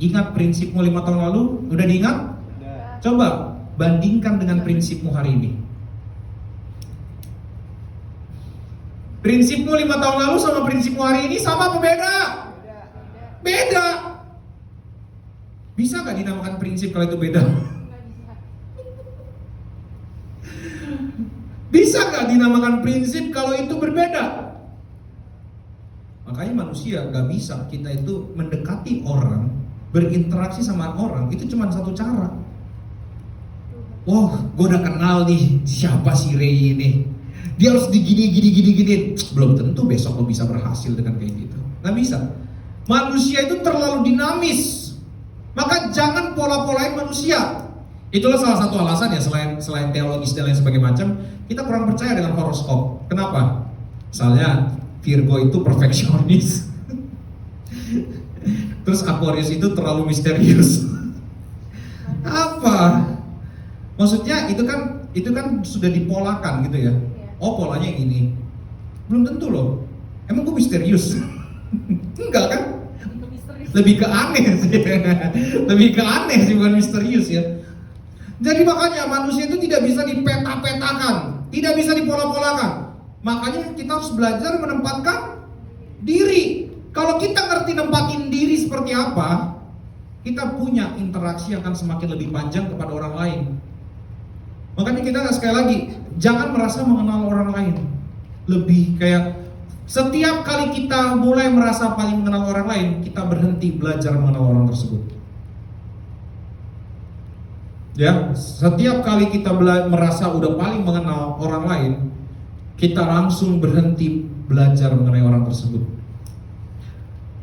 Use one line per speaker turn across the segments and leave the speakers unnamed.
Ingat prinsipmu 5 tahun lalu? Udah diingat? Coba bandingkan dengan prinsipmu hari ini. Prinsipmu 5 tahun lalu sama prinsipmu hari ini sama apa beda? Beda. Bisa gak dinamakan prinsip kalau itu beda? Bisa gak dinamakan prinsip kalau itu berbeda? Makanya manusia gak bisa kita itu mendekati orang, berinteraksi sama orang, itu cuma satu cara. Wah, gue udah kenal nih siapa si Ray ini. Dia harus gini. Belum tentu besok lo bisa berhasil dengan kayak gitu. Gak bisa. Manusia itu terlalu dinamis. Maka jangan pola-polain manusia. Itulah salah satu alasan ya, selain teologis dan lain sebagainya macam, kita kurang percaya dengan horoskop. Kenapa? Misalnya Virgo itu perfeksionis. Terus Aquarius itu terlalu misterius. Apa? Maksudnya itu kan sudah dipolakan gitu ya. Oh, polanya yang ini. Belum tentu loh. Emang gue misterius? Enggak kan? Lebih ke aneh sih. Lebih ke aneh sih, bukan misterius ya. Jadi makanya manusia itu tidak bisa dipeta-petakan, tidak bisa dipola-polakan. Makanya kita harus belajar menempatkan diri. Kalau kita ngerti nempatin diri seperti apa, kita punya interaksi akan semakin lebih panjang kepada orang lain. Makanya kita sekali lagi, jangan merasa mengenal orang lain. Lebih kayak setiap kali kita mulai merasa paling mengenal orang lain, kita berhenti belajar mengenal orang tersebut. Ya, setiap kali kita merasa udah paling mengenal orang lain, kita langsung berhenti belajar mengenai orang tersebut.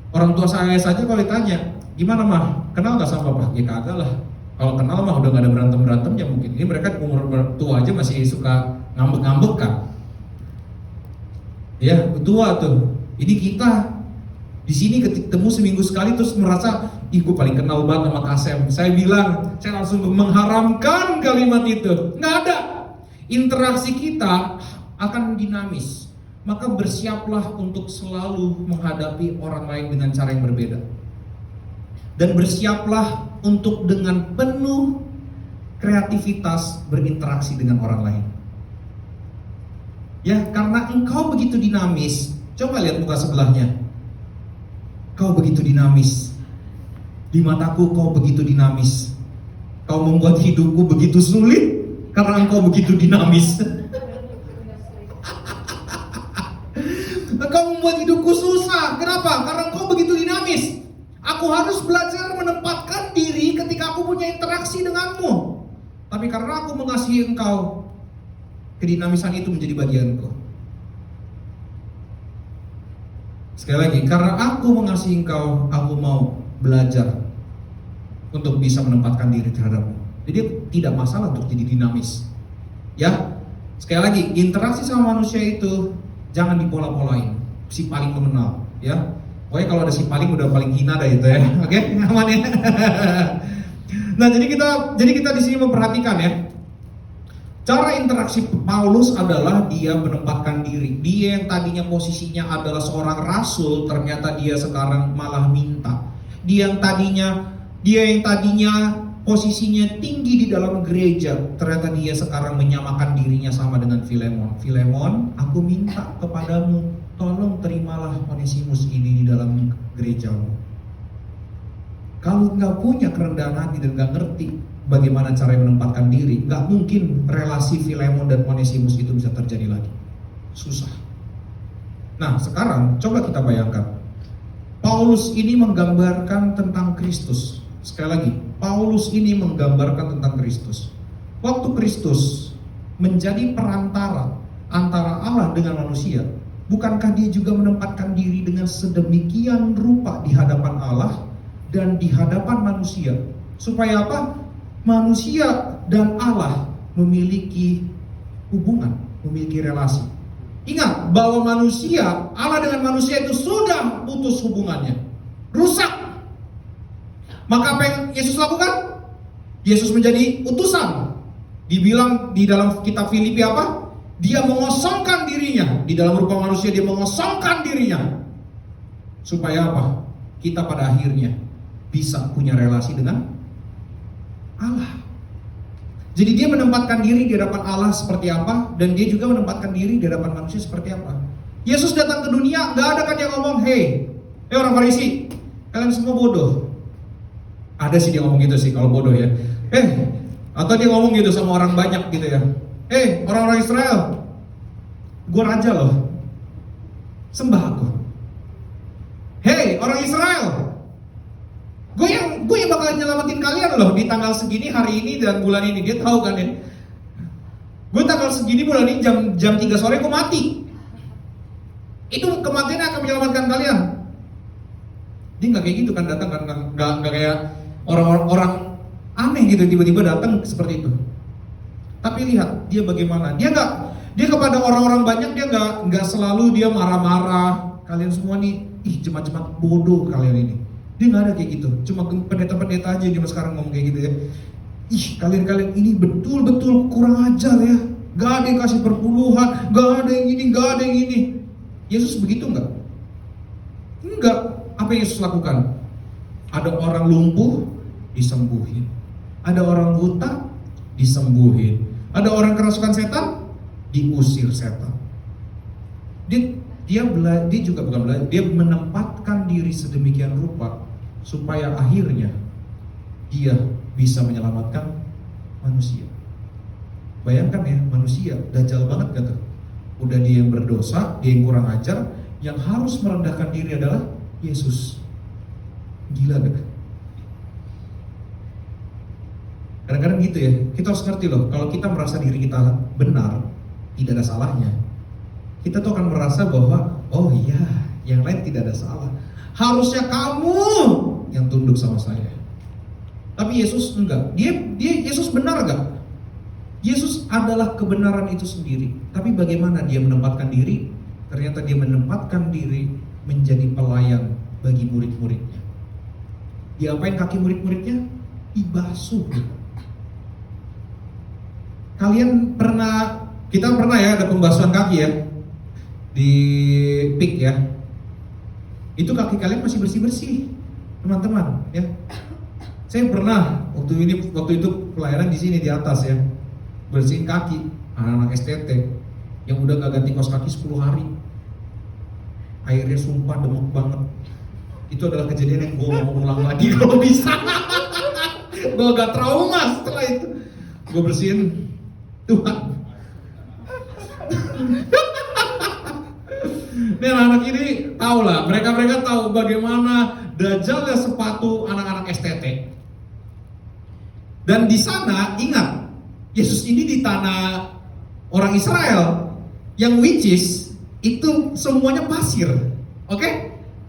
Orang tua saya saja kalau ditanya, gimana mah, kenal gak sama Pak? Ya kagak lah. Kalau kenal mah udah gak ada berantem-berantemnya mungkin. Ini mereka umur tua aja masih suka ngambek-ngambek kan. Ya, tua tuh. Ini kita di sini ketemu seminggu sekali terus merasa, ih gue paling kenal banget sama Kasem. Saya bilang, saya langsung mengharamkan kalimat itu. Nggak ada. Interaksi kita akan dinamis. Maka bersiaplah untuk selalu menghadapi orang lain dengan cara yang berbeda. Dan bersiaplah untuk dengan penuh kreativitas berinteraksi dengan orang lain. Ya, karena engkau begitu dinamis. Coba lihat muka sebelahnya. Kau begitu dinamis. Di mataku kau begitu dinamis. Kau membuat hidupku begitu sulit karena engkau begitu dinamis. Kau membuat hidupku susah. Kenapa? Karena engkau begitu dinamis. Aku harus belajar menempatkan diri ketika aku punya interaksi denganmu. Tapi karena aku mengasihi engkau, kedinamisan itu menjadi bagianku. Sekali lagi, karena aku mengasihi engkau, aku mau belajar untuk bisa menempatkan diri terhadapmu. Jadi tidak masalah untuk jadi dinamis. Ya, sekali lagi, interaksi sama manusia itu jangan dipola-polain. Si paling mengenal, ya. Pokoknya kalau ada si paling udah paling hina dah itu ya. Oke, aman ya. Nah, jadi kita di sini memperhatikan ya. Cara interaksi Paulus adalah dia menempatkan diri. Dia yang tadinya posisinya adalah seorang rasul, ternyata dia sekarang malah minta. Dia yang tadinya posisinya tinggi di dalam gereja, ternyata dia sekarang menyamakan dirinya sama dengan Filemon. Filemon, aku minta kepadamu, tolong terimalah Onesimus ini di dalam gerejamu. Kalau nggak punya kerendahan hati dan nggak ngerti bagaimana cara menempatkan diri, nggak mungkin relasi Filemon dan Onesimus itu bisa terjadi lagi. Susah. Nah, sekarang coba kita bayangkan. Paulus ini menggambarkan tentang Kristus. Sekali lagi, Paulus ini menggambarkan tentang Kristus. Waktu Kristus menjadi perantara antara Allah dengan manusia, bukankah dia juga menempatkan diri dengan sedemikian rupa di hadapan Allah dan di hadapan manusia? Supaya apa? Manusia dan Allah memiliki hubungan, memiliki relasi. Ingat bahwa Allah dengan manusia itu sudah putus hubungannya, rusak. Maka apa yang Yesus lakukan? Yesus menjadi utusan. Dibilang di dalam kitab Filipi apa? Dia mengosongkan dirinya. Di dalam rupa manusia dia mengosongkan dirinya. Supaya apa? Kita pada akhirnya bisa punya relasi dengan Allah. Jadi dia menempatkan diri di hadapan Allah seperti apa, dan dia juga menempatkan diri di hadapan manusia seperti apa. Yesus datang ke dunia, gak ada kan yang ngomong, hey orang Farisi, kalian semua bodoh. Ada sih dia ngomong gitu sih kalau bodoh ya. Atau dia ngomong gitu sama orang banyak gitu ya. Orang-orang Israel, gue raja loh, sembah aku. Hey orang Israel, gue yang bakal nyelamatin kalian loh di tanggal segini, hari ini dan bulan ini. Dia tahu kan ya, gue tanggal segini bulan ini jam 3 sore gue mati. Itu kematian akan menyelamatkan kalian. Dia nggak kayak gitu kan, datang kan, nggak kayak orang aneh gitu tiba-tiba datang seperti itu. Tapi lihat dia bagaimana, dia kepada orang-orang banyak dia nggak selalu dia marah-marah. Kalian semua nih, cemat-cemat bodoh kalian ini. Dia nggak ada kayak gitu. Cuma pendeta-pendeta aja yang sekarang ngomong kayak gitu ya. Kalian ini betul-betul kurang ajar ya. Gak ada yang kasih perpuluhan, gak ada yang ini, gak ada yang ini. Yesus begitu nggak? Enggak. Apa yang Yesus lakukan? Ada orang lumpuh disembuhin, ada orang buta disembuhin, ada orang kerasukan setan diusir setan. Dia juga bukan belajar, dia menempatkan diri sedemikian rupa supaya akhirnya dia bisa menyelamatkan manusia. Bayangkan ya, manusia dajal banget kan tuh. Udah dia yang berdosa, dia yang kurang ajar, yang harus merendahkan diri adalah Yesus. Gila gak? Kadang-kadang gitu ya, kita harus ngerti loh, kalau kita merasa diri kita benar, tidak ada salahnya. Kita tuh akan merasa bahwa, oh iya, yang lain tidak ada salah. Harusnya kamu yang tunduk sama saya. Tapi Yesus enggak. Yesus benar enggak? Yesus adalah kebenaran itu sendiri. Tapi bagaimana dia menempatkan diri? Ternyata dia menempatkan diri menjadi pelayan bagi murid-muridnya. Diapain kaki murid-muridnya? Dibasuh. Kita pernah ya ada pembasuhan kaki ya di PIK ya. Itu kaki kalian masih bersih-bersih, teman-teman ya. Saya pernah waktu itu pelayanan di sini di atas ya, bersihin kaki anak-anak STT yang udah gak ganti kaos kaki 10 hari. Airnya sumpah demek banget. Itu adalah kejadian yang gue mau ulang lagi kalau bisa. Gue agak trauma setelah itu. Gue bersihin, Tuhan. Ini anak-anak ini tahu lah, mereka tahu bagaimana dajalnya sepatu anak-anak STT. Dan di sana ingat, Yesus ini di tanah orang Israel yang which is itu semuanya pasir, oke?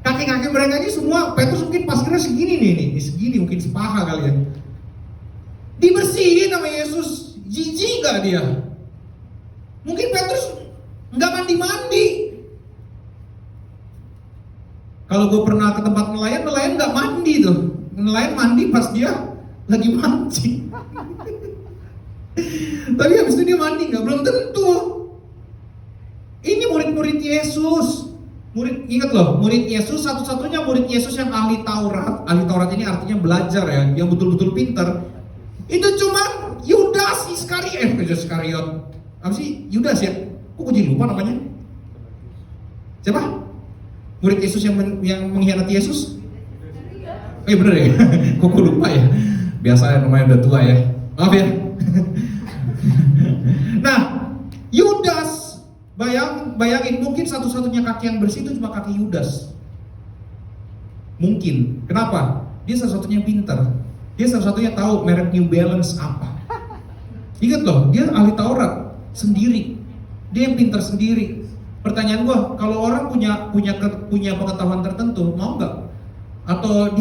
Kaki-kaki mereka ini semua, Petrus mungkin pasirnya segini nih, segini mungkin sepaha kali ya. Dibersihin sama Yesus, jijik gak dia? Mungkin Petrus nggak mandi-mandi. Kalau gue pernah ke tempat nelayan nggak mandi tuh. Nelayan mandi pas dia lagi mancing. Tapi habis itu dia mandi nggak? Belum tentu. Ini murid-murid Yesus. Ingat loh, murid Yesus satu-satunya murid Yesus yang ahli Taurat. Ahli Taurat ini artinya belajar ya, yang betul-betul pintar. Itu cuma Yudas Iskariot. Apa sih Yudas ya? Kok gue jadi lupa namanya? Siapa? Murid Yesus yang mengkhianati Yesus? Oh iya bener ya? Kok gue lupa ya? Biasa namanya udah tua ya. Maaf ya. Nah, Yudas, bayangin mungkin satu-satunya kaki yang bersih itu cuma kaki Yudas. Mungkin. Kenapa? Dia satu-satunya pintar. Dia satu-satunya tahu merek New Balance apa. Ingat loh, dia ahli Taurat sendiri. Dia yang pintar sendiri. Pertanyaan gua, kalau orang punya pengetahuan tertentu, mau nggak? Atau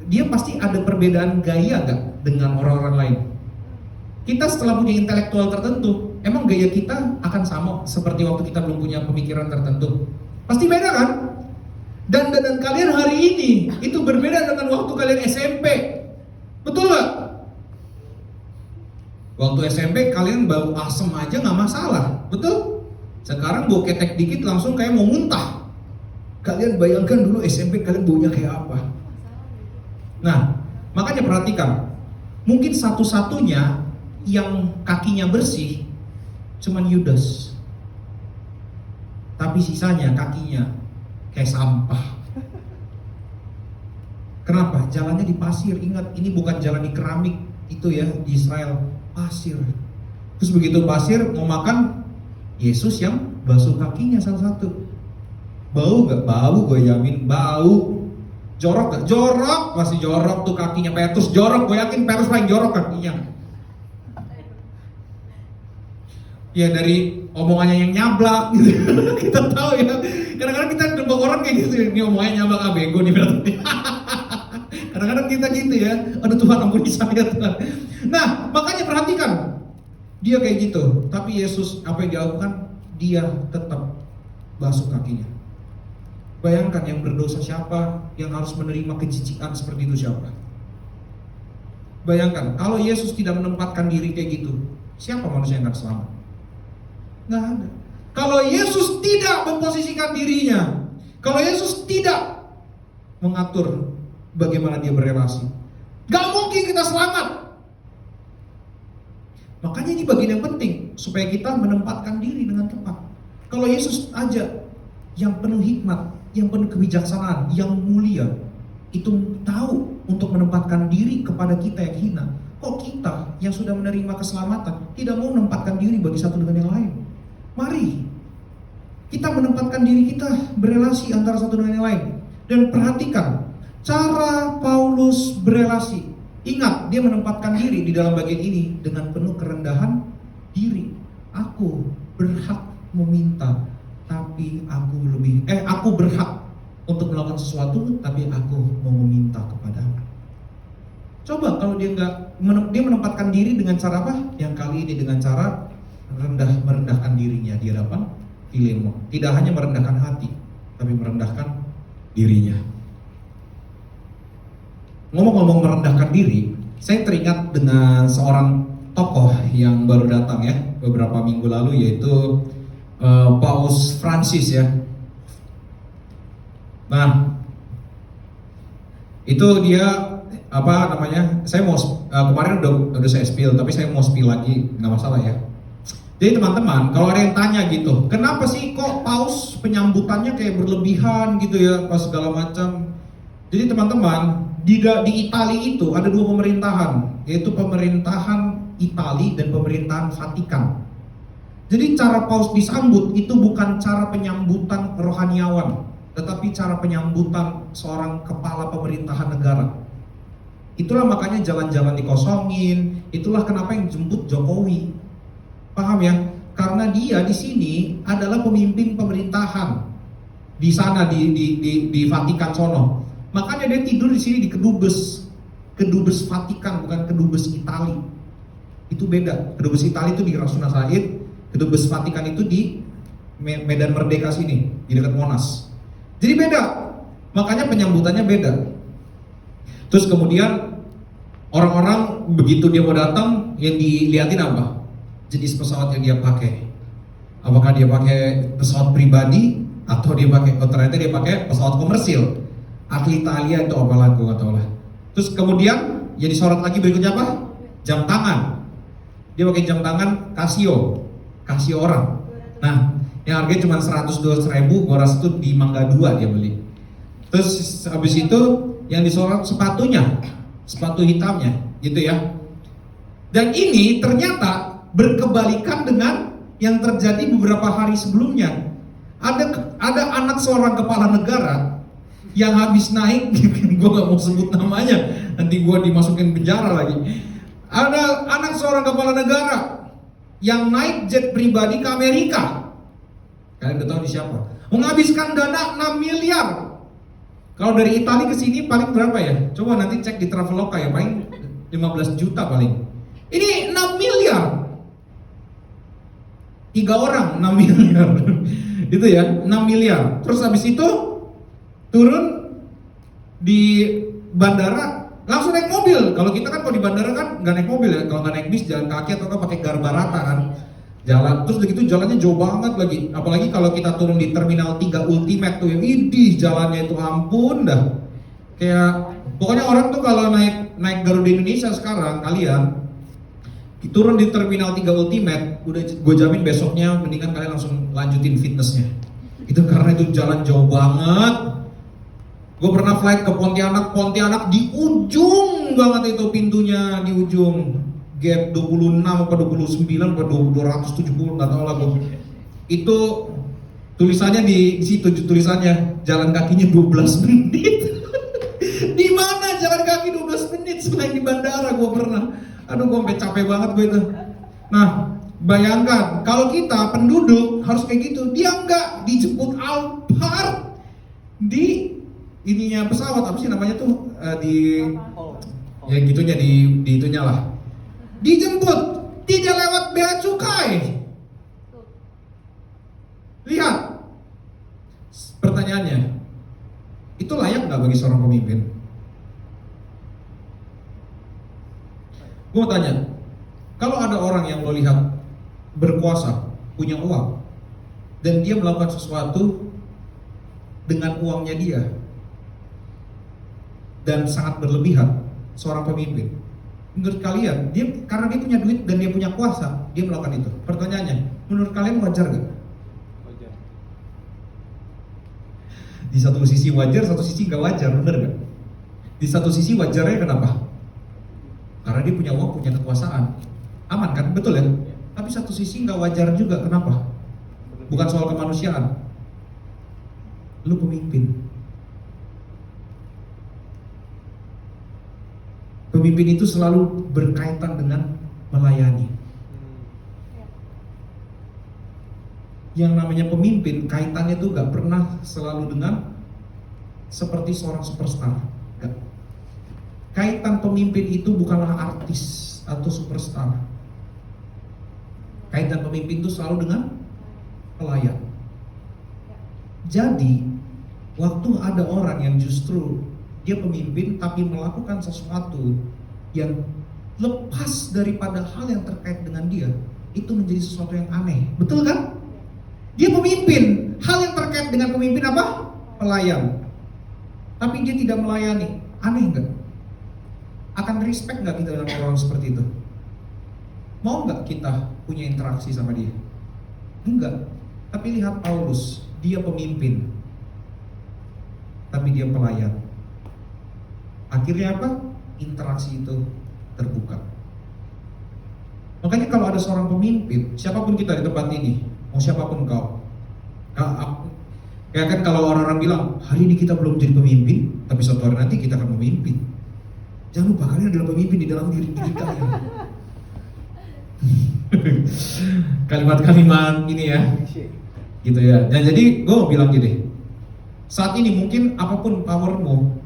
dia pasti ada perbedaan gaya nggak dengan orang-orang lain? Kita setelah punya intelektual tertentu, emang gaya kita akan sama seperti waktu kita belum punya pemikiran tertentu? Pasti beda kan? Dan kalian hari ini itu berbeda dengan waktu kalian SMP. Betul nggak? Waktu SMP kalian bau asem aja nggak masalah, betul? Sekarang bau ketek dikit langsung kayak mau muntah. Kalian bayangkan dulu SMP kalian baunya kayak apa? Nah, makanya perhatikan, mungkin satu-satunya yang kakinya bersih cuman Yudas, tapi sisanya kakinya kayak sampah. Kenapa? Jalannya di pasir. Ingat, ini bukan jalan di keramik itu ya di Israel, pasir. Terus begitu pasir mau makan, Yesus yang basuh kakinya salah satu. Bau gak? Bau, gue yamin bau. Jorok gak? Jorok, masih jorok tuh kakinya. Petrus jorok, gue yakin Petrus paling jorok kakinya. Ya dari omongannya yang nyablak gitu. Kita tahu ya, kadang-kadang kita nembak orang kayak gitu, ini omongannya nyablak, bego nih berarti. Kadang-kadang kita gitu ya, aduh Tuhan ampuni saya Tuhan. Nah makanya perhatikan, dia kayak gitu, tapi Yesus apa yang dilakukan? Dia tetap basuh kakinya. Bayangkan yang berdosa siapa, yang harus menerima kejijikan seperti itu siapa? Bayangkan, kalau Yesus tidak menempatkan diri kayak gitu, siapa manusia yang akan selamat? Nggak ada. Kalau Yesus tidak memposisikan dirinya, kalau Yesus tidak mengatur bagaimana dia berelasi, nggak mungkin kita selamat. Makanya ini bagian yang penting supaya kita menempatkan diri dengan tepat. Kalau Yesus aja yang penuh hikmat, yang penuh kebijaksanaan, yang mulia, itu tahu untuk menempatkan diri kepada kita yang hina. Kok kita yang sudah menerima keselamatan tidak mau menempatkan diri bagi satu dengan yang lain? Mari kita menempatkan diri kita berelasi antara satu dengan yang lain. Dan perhatikan cara Paulus berelasi. Ingat, dia menempatkan diri di dalam bagian ini dengan penuh kerendahan diri. Aku berhak meminta, tapi aku berhak untuk melakukan sesuatu, tapi aku mau meminta kepadamu. Coba kalau dia menempatkan diri dengan cara apa? Yang kali ini dengan cara merendahkan dirinya di hadapan Filemon. Tidak hanya merendahkan hati, tapi merendahkan dirinya. Ngomong-ngomong merendahkan diri, saya teringat dengan seorang tokoh yang baru datang ya beberapa minggu lalu, yaitu Paus Francis ya. Nah, itu dia saya mau kemarin udah saya spill, tapi saya mau spill lagi, nggak masalah ya. Jadi teman-teman, kalau ada yang tanya gitu, kenapa sih kok Paus penyambutannya kayak berlebihan gitu ya, pas segala macam. Jadi teman-teman, di Italia itu ada dua pemerintahan, yaitu pemerintahan Italia dan pemerintahan Vatikan. Jadi cara Paus disambut itu bukan cara penyambutan rohaniawan, tetapi cara penyambutan seorang kepala pemerintahan negara. Itulah makanya jalan-jalan dikosongin, itulah kenapa yang jemput Jokowi. Paham ya? Karena dia di sini adalah pemimpin pemerintahan di sana di Vatikan sono. Makanya dia tidur di sini di kedubes Vatikan, bukan kedubes Itali. Itu beda. Kedubes Itali itu di Rasuna Said, kedubes Vatikan itu di Medan Merdeka sini, di dekat Monas. Jadi beda. Makanya penyambutannya beda. Terus kemudian orang-orang begitu dia mau datang, yang dilihatin apa? Jenis pesawat yang dia pakai. Apakah dia pakai pesawat pribadi atau ternyata dia pakai pesawat komersil. Atlet Italia itu apalah, gue gak tau lah. Terus kemudian yang disorot lagi berikutnya apa? Jam tangan. Dia pakai jam tangan Casio orang. Nah, yang harganya cuma 100-200 ribu, gue rasa itu di Mangga 2 dia beli. Terus habis itu yang disorot sepatu hitamnya gitu ya. Dan ini ternyata berkebalikan dengan yang terjadi beberapa hari sebelumnya. Ada anak seorang kepala negara yang habis naik, gue gak mau sebut namanya, nanti gue dimasukin penjara lagi. Ada anak seorang kepala negara yang naik jet pribadi ke Amerika. Kalian udah tahu di siapa? Menghabiskan dana 6 miliar. Kalau dari Italia ke sini paling berapa ya? Coba nanti cek di Traveloka ya, paling 15 juta paling. Ini 6 miliar. 3 orang 6 miliar. Itu ya, 6 miliar. Terus habis itu turun di bandara langsung naik mobil. Kalau kita kan kalau di bandara kan nggak naik mobil ya, kalau nggak naik bis jalan kaki atau pakai garbarata kan jalan. Terus begitu jalannya jauh banget lagi, apalagi kalau kita turun di Terminal 3 Ultimate tuh yang idih jalannya itu ampun dah, kayak Pokoknya orang tuh kalau naik Garuda Indonesia sekarang, kalian turun di Terminal 3 Ultimate, udah gue jamin besoknya mendingan kalian langsung lanjutin fitnessnya. Itu karena itu jalan jauh banget. Gue pernah flight ke Pontianak di ujung banget itu pintunya, di ujung gate 26 apa 29 apa 270 nggak tahu lah gue. Itu tulisannya di situ, tulisannya jalan kakinya 12 menit. Di mana jalan kaki 12 menit selain di bandara? Gue pernah. Aduh, gue sampai capek banget gue itu. Nah, bayangkan kalau kita penduduk harus kayak gitu. Dia enggak dijemput Alphard di ininya pesawat, apa sih namanya tuh, ya gitunya di itunya lah. Dijemput tidak lewat bea cukai. Lihat, pertanyaannya, itu layak nggak bagi seorang pemimpin? Gue mau tanya, kalau ada orang yang lo lihat berkuasa, punya uang, dan dia melakukan sesuatu dengan uangnya dia, dan sangat berlebihan, seorang pemimpin, menurut kalian, dia karena dia punya duit dan dia punya kuasa, dia melakukan itu. Pertanyaannya, menurut kalian wajar gak? Wajar. Di satu sisi wajar, satu sisi gak wajar, bener gak? Di satu sisi wajarnya kenapa? Karena dia punya uang, punya kekuasaan, aman kan? Betul ya? Tapi satu sisi gak wajar juga, kenapa? Bukan soal kemanusiaan. Lu pemimpin. Pemimpin itu selalu berkaitan dengan melayani. Yang namanya pemimpin, kaitannya tuh gak pernah selalu dengan seperti seorang superstar. Gak. Kaitan pemimpin itu bukanlah artis atau superstar. Kaitan pemimpin itu selalu dengan pelayan. Jadi, waktu ada orang yang justru dia pemimpin tapi melakukan sesuatu yang lepas daripada hal yang terkait dengan dia, itu menjadi sesuatu yang aneh. Betul kan? Dia pemimpin, hal yang terkait dengan pemimpin apa? Pelayan. Tapi dia tidak melayani. Aneh enggak? Akan respect enggak kita dengan orang seperti itu? Mau enggak kita punya interaksi sama dia? Enggak. Tapi lihat Paulus, dia pemimpin, tapi dia pelayan. Akhirnya apa? Interaksi itu terbuka. Makanya kalau ada seorang pemimpin, siapapun kita di tempat ini, mau siapapun kau, kayak kan kalau orang-orang bilang, hari ini kita belum jadi pemimpin, tapi suatu hari nanti kita akan memimpin. Jangan lupa, kalian adalah pemimpin di dalam diri kalian. Kalimat-kalimat ini ya, gitu ya. Dan jadi gue mau bilang gini, saat ini mungkin apapun powermu,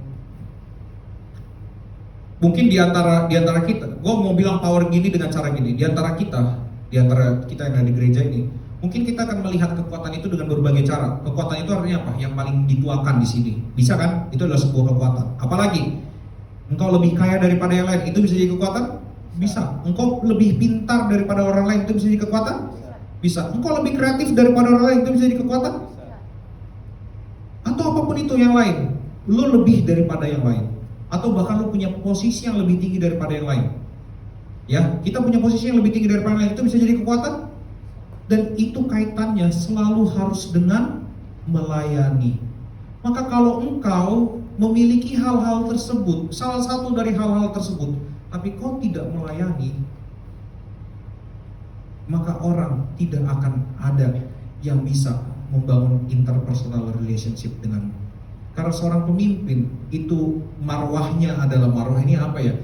mungkin di antara kita, gue mau bilang power gini dengan cara gini, di antara kita yang ada di gereja ini, mungkin kita akan melihat kekuatan itu dengan berbagai cara. Kekuatan itu artinya apa? Yang paling dituakan di sini, bisa kan? Itu adalah sebuah kekuatan. Apalagi engkau lebih kaya daripada yang lain, itu bisa jadi kekuatan? Bisa. Engkau lebih pintar daripada orang lain, itu bisa jadi kekuatan? Bisa. Engkau lebih kreatif daripada orang lain, itu bisa jadi kekuatan? Atau apapun itu yang lain, lu lebih daripada yang lain, atau bahkan lu punya posisi yang lebih tinggi daripada yang lain. Ya, kita punya posisi yang lebih tinggi daripada yang lain, itu bisa jadi kekuatan. Dan itu kaitannya selalu harus dengan melayani. Maka kalau engkau memiliki hal-hal tersebut, salah satu dari hal-hal tersebut, tapi kau tidak melayani, maka orang tidak akan ada yang bisa membangun interpersonal relationship denganmu. Karena seorang pemimpin itu marwahnya adalah, marwah ini apa ya?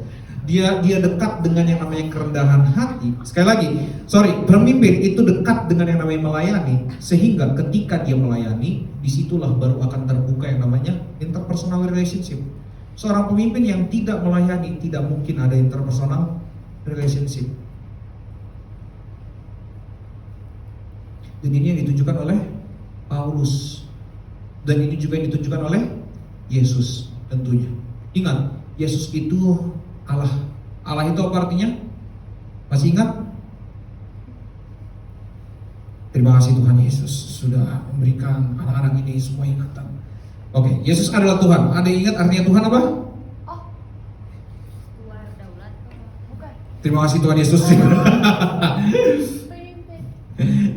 Dia dekat dengan yang namanya kerendahan hati. Sekali lagi, pemimpin itu dekat dengan yang namanya melayani, sehingga ketika dia melayani, disitulah baru akan terbuka yang namanya interpersonal relationship. Seorang pemimpin yang tidak melayani, tidak mungkin ada interpersonal relationship. Dan ini yang ditunjukkan oleh Paulus, dan ini juga yang ditunjukkan oleh Yesus tentunya. Ingat, Yesus itu Allah. Allah itu apa artinya? Masih ingat? Terima kasih Tuhan Yesus sudah memberikan anak-anak ini semua ingatan. Oke, Yesus adalah Tuhan. Ada yang ingat artinya Tuhan apa? Terima kasih Tuhan Yesus.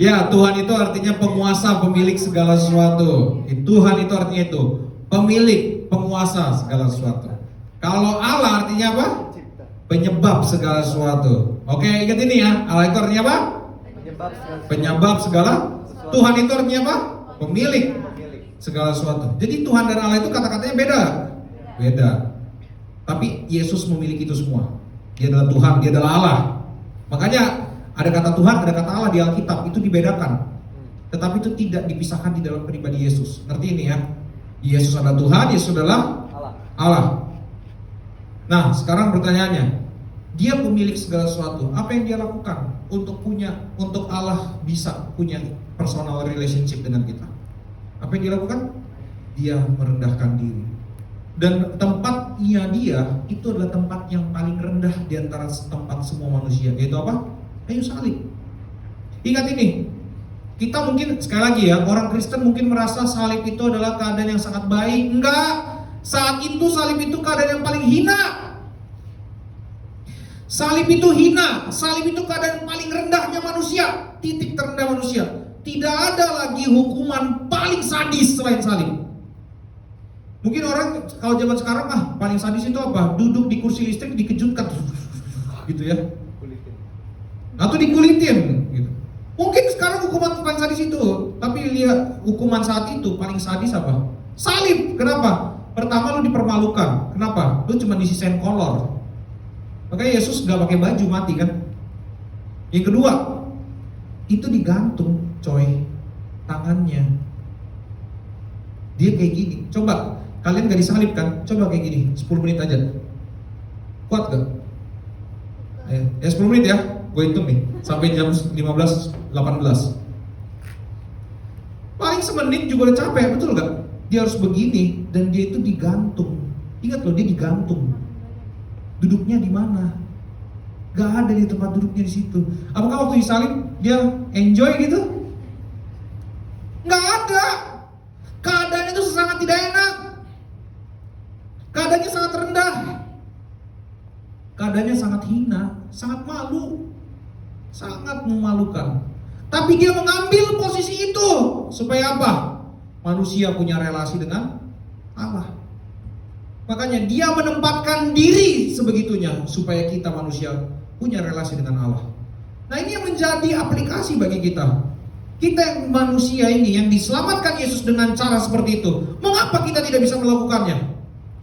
Ya, Tuhan itu artinya penguasa, pemilik segala sesuatu. Tuhan itu artinya itu pemilik, penguasa segala sesuatu. Kalau Allah artinya apa? Penyebab segala sesuatu. Oke, ingat ini ya. Allah itu artinya apa? Penyebab segala. Tuhan itu artinya apa? Pemilik segala sesuatu. Jadi Tuhan dan Allah itu kata-katanya beda. Beda. Tapi Yesus memiliki itu semua. Dia adalah Tuhan, dia adalah Allah. Makanya ada kata Tuhan, ada kata Allah di Alkitab, itu dibedakan. Tetapi itu tidak dipisahkan di dalam pribadi Yesus. Ngerti ini ya? Yesus adalah Tuhan, Yesus adalah Allah. Nah, sekarang pertanyaannya, dia pemilik segala sesuatu. Apa yang dia lakukan untuk Allah bisa punya personal relationship dengan kita? Apa yang dia lakukan? Dia merendahkan diri. Dan tempatnya dia itu adalah tempat yang paling rendah di antara tempat semua manusia. Yaitu apa? Kayu salib. Ingat ini, kita mungkin sekali lagi ya, orang Kristen mungkin merasa salib itu adalah keadaan yang sangat baik. Enggak, saat itu salib itu keadaan yang paling hina. Salib itu hina, salib itu keadaan paling rendahnya manusia, titik terendah manusia. Tidak ada lagi hukuman paling sadis selain salib. Mungkin orang kalau zaman sekarang paling sadis itu apa? Duduk di kursi listrik dikejutkan gitu ya. Atau dikulitin gitu. Mungkin sekarang hukuman paling sadis itu, tapi lihat hukuman saat itu paling sadis apa? Salib. Kenapa? Pertama lu dipermalukan. Kenapa? Lu cuma disisain kolor. Makanya Yesus gak pakai baju mati kan. Yang kedua, itu digantung coy tangannya. Dia kayak gini. Coba kalian gak disalib kan? Coba kayak gini 10 menit aja. Kuat gak? Ya 10 menit ya. Gue hitung nih sampai jam 15.18. Paling semenit juga udah capek, betul gak? Dia harus begini dan dia itu digantung. Ingat loh, dia digantung. Duduknya di mana? Gak ada di tempat duduknya di situ. Apakah waktu disalib dia enjoy gitu? Gak ada. Keadaan itu sangat tidak enak. Keadaannya sangat rendah. Keadaannya sangat hina, sangat malu, sangat memalukan. Tapi dia mengambil posisi itu supaya apa? Manusia punya relasi dengan Allah. Makanya dia menempatkan diri sebegitunya supaya kita manusia punya relasi dengan Allah. Nah, ini yang menjadi aplikasi bagi kita. Kita yang manusia ini yang diselamatkan Yesus dengan cara seperti itu. Mengapa kita tidak bisa melakukannya?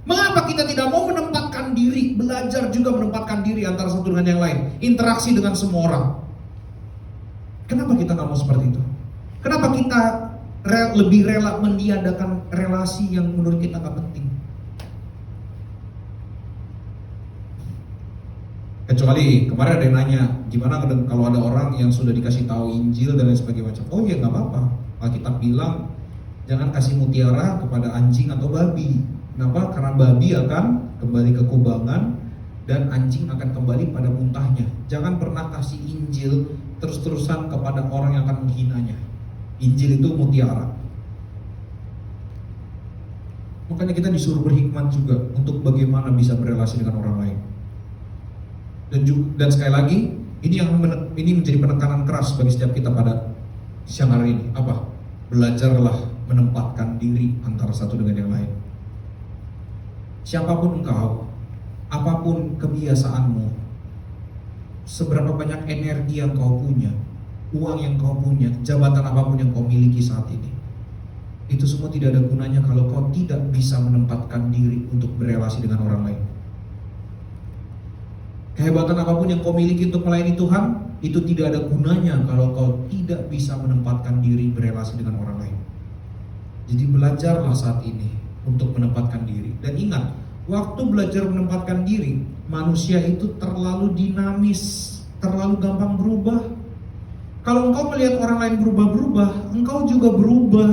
Mengapa kita tidak mau menempatkan diri, belajar juga menempatkan diri antara satu dengan yang lain, interaksi dengan semua orang? Kenapa kita nggak mau seperti itu? Kenapa kita lebih rela meniadakan relasi yang menurut kita nggak penting? Kecuali kemarin ada yang nanya, gimana kalau ada orang yang sudah dikasih tahu Injil dan lain sebagainya macam? Oh ya nggak apa-apa. Alkitab bilang jangan kasih mutiara kepada anjing atau babi. Kenapa? Karena babi akan kembali ke kubangan dan anjing akan kembali pada muntahnya. Jangan pernah kasih Injil terus-terusan kepada orang yang akan menghinanya. Injil itu mutiara. Makanya kita disuruh berhikmat juga untuk bagaimana bisa berelasi dengan orang lain. Dan sekali lagi, ini menjadi penekanan keras bagi setiap kita pada siang hari ini. Apa? Belajarlah menempatkan diri antara satu dengan yang lain. Siapapun engkau, apapun kebiasaanmu, seberapa banyak energi yang kau punya, uang yang kau punya, jabatan apapun yang kau miliki saat ini, itu semua tidak ada gunanya kalau kau tidak bisa menempatkan diri untuk berelasi dengan orang lain. Kehebatan apapun yang kau miliki untuk melayani Tuhan, itu tidak ada gunanya kalau kau tidak bisa menempatkan diri berelasi dengan orang lain. Jadi belajarlah saat ini untuk menempatkan diri. Dan ingat, waktu belajar menempatkan diri, manusia itu terlalu dinamis, terlalu gampang berubah. Kalau engkau melihat orang lain berubah-berubah, engkau juga berubah.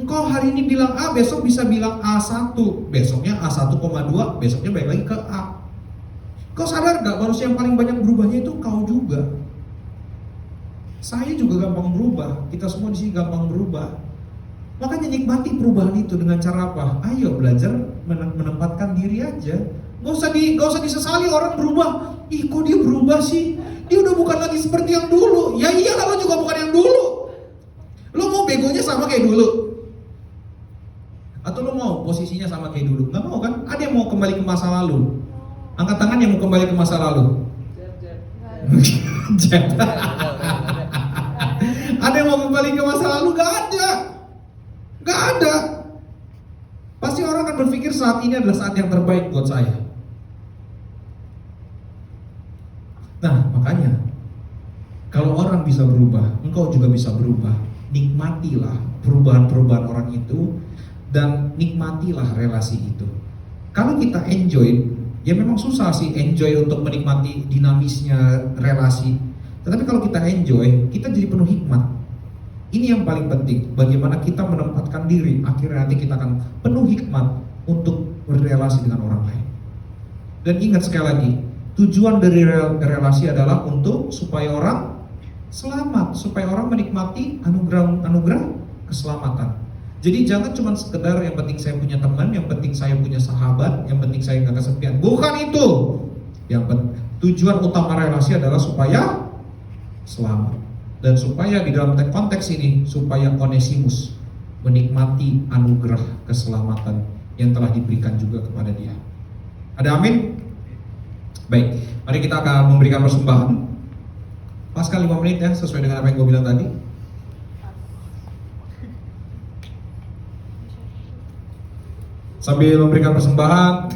Engkau hari ini bilang A, besok bisa bilang A1, besoknya A1,2, besoknya balik lagi ke A. Kau sadar gak manusia yang paling banyak berubahnya itu kau juga. Saya juga gampang berubah, kita semua di sini gampang berubah. Makanya nikmati perubahan itu dengan cara apa? Ayo belajar menempatkan diri aja. Gak usah disesali orang berubah. Ih, kok dia berubah sih? Dia udah bukan lagi seperti yang dulu. Ya iyalah, lo juga bukan yang dulu. Lo mau begonya sama kayak dulu? Atau lo mau posisinya sama kayak dulu? Gak mau kan? Ada yang mau kembali ke masa lalu? Angkat tangan yang mau kembali ke masa lalu. Ada yang mau kembali ke masa lalu? Gak ada. Gak ada. Pasti orang akan berpikir saat ini adalah saat yang terbaik buat saya. Nah, makanya kalau orang bisa berubah, engkau juga bisa berubah. Nikmatilah perubahan-perubahan orang itu dan nikmatilah relasi itu. Kalau kita enjoy, ya memang susah sih enjoy untuk menikmati dinamisnya relasi. Tetapi kalau kita enjoy, kita jadi penuh hikmat. Ini yang paling penting, bagaimana kita menempatkan diri, akhirnya nanti kita akan penuh hikmat untuk berrelasi dengan orang lain. Dan ingat sekali lagi, tujuan dari relasi adalah untuk supaya orang selamat, supaya orang menikmati anugerah keselamatan. Jadi jangan cuma sekedar yang penting saya punya teman, yang penting saya punya sahabat, yang penting saya nggak kesepian. Bukan itu. Tujuan utama relasi adalah supaya selamat. Dan supaya di dalam konteks ini, supaya Onesimus menikmati anugerah keselamatan yang telah diberikan juga kepada dia. Ada amin? Baik, mari kita akan memberikan persembahan. Pasca 5 menit ya, sesuai dengan apa yang gue bilang tadi. Sambil memberikan persembahan,